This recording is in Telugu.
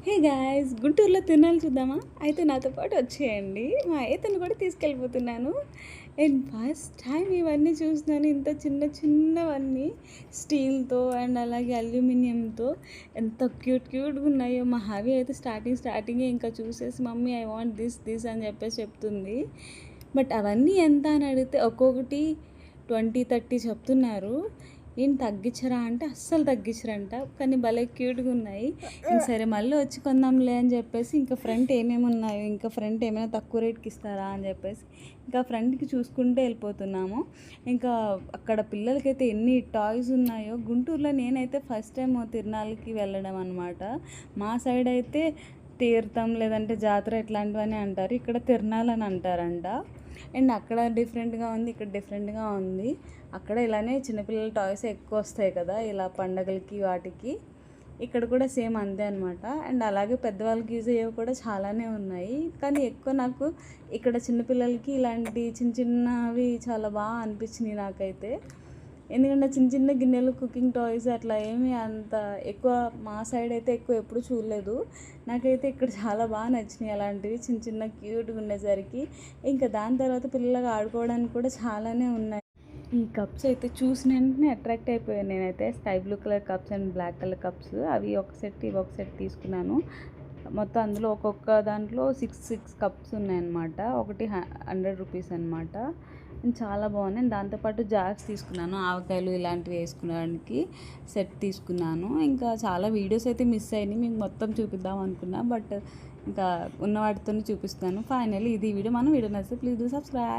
హే గాయ్స్, గుంటూరులో తిరునాళ్ళు చూద్దామా? అయితే నాతో పాటు వచ్చేయండి. మా అయ్యతను కూడా తీసుకెళ్ళిపోతున్నాను. అండ్ ఫస్ట్ టైం ఇవన్నీ చూస్తున్నాను. ఇంత చిన్న చిన్నవన్నీ స్టీల్తో అండ్ అలాగే అల్యూమినియంతో ఎంత క్యూట్ క్యూట్గా ఉన్నాయో. మా హావి అయితే స్టార్టింగే ఇంకా చూసేసి మమ్మీ ఐ వాంట్ దిస్ అని చెప్పేసి చెప్తుంది. బట్ అవన్నీ ఎంత అని అడిగితే ఒక్కొక్కటి 20-30 చెప్తున్నారు. ఏం తగ్గించరా అంటే అస్సలు తగ్గించరంట. కానీ భలే క్యూట్గా ఉన్నాయి. ఇంక సరే మళ్ళీ వచ్చి కొందాంలే అని చెప్పేసి ఇంకా ఫ్రంట్ ఏమేమి ఉన్నాయో, ఇంకా ఫ్రంట్ ఏమైనా తక్కువ రేట్కి ఇస్తారా అని చెప్పేసి ఇంకా ఫ్రంట్కి చూసుకుంటే వెళ్ళిపోతున్నాము. ఇంకా అక్కడ పిల్లలకైతే ఎన్ని టాయ్స్ ఉన్నాయో. గుంటూరులో నేనైతే ఫస్ట్ టైం తిరునాళ్ళకి వెళ్ళడం అనమాట. మా సైడ్ అయితే తీర్థం లేదంటే జాతర ఇట్లాంటివన్నీ అంటారు. ఇక్కడ తిరునాళ్ళు అని అంటారంట. అండ్ అక్కడ డిఫరెంట్గా ఉంది, ఇక్కడ డిఫరెంట్గా ఉంది. అక్కడ ఇలానే చిన్నపిల్లల టాయ్స్ ఎక్కువ వస్తాయి కదా, ఇలా పండగలకి వాటికి. ఇక్కడ కూడా సేమ్ అంతే అనమాట. అండ్ అలాగే పెద్దవాళ్ళకి యూజ్ అయ్యేవి కూడా చాలానే ఉన్నాయి. కానీ ఎక్కువ నాకు ఇక్కడ చిన్నపిల్లలకి ఇలాంటి చిన్న చిన్నవి చాలా బాగా అనిపించినాయి నాకైతే. ఎందుకంటే చిన్న చిన్న గిన్నెలు, కుకింగ్ టాయ్స్ అట్లా ఏమీ అంత ఎక్కువ మా సైడ్ అయితే ఎక్కువ ఎప్పుడు చూడలేదు. నాకైతే ఇక్కడ చాలా బాగా నచ్చినాయి అలాంటివి చిన్న చిన్న క్యూట్గా ఉండేసరికి. ఇంకా దాని తర్వాత పిల్లలుగా ఆడుకోవడానికి కూడా చాలానే ఉన్నాయి. ఈ కప్స్ అయితే చూసిన వెంటనే అట్రాక్ట్ అయిపోయాను నేనైతే. Sky blue colour cups and black colour cups, అవి ఒక సెట్ ఇవి ఒక సెట్ తీసుకున్నాను. మొత్తం అందులో ఒక్కొక్క దాంట్లో సిక్స్ కప్స్ ఉన్నాయన్నమాట. ఒకటి 100 రూపీస్ అనమాట. చాలా బాగున్నాయి. దాంతోపాటు జార్స్ తీసుకున్నాను, ఆవకాయలు ఇలాంటివి వేసుకునేదానికి సెట్ తీసుకున్నాను. ఇంకా చాలా వీడియోస్ అయితే మిస్ అయినాయి, మీకు మొత్తం చూపిద్దాం అనుకున్నా. బట్ ఇంకా ఉన్న వాటితో చూపిస్తాను. ఫైనల్లీ ఇది వీడియో. వీడియో నచ్చితే ప్లీజ్ డూ సబ్స్క్రైబ్.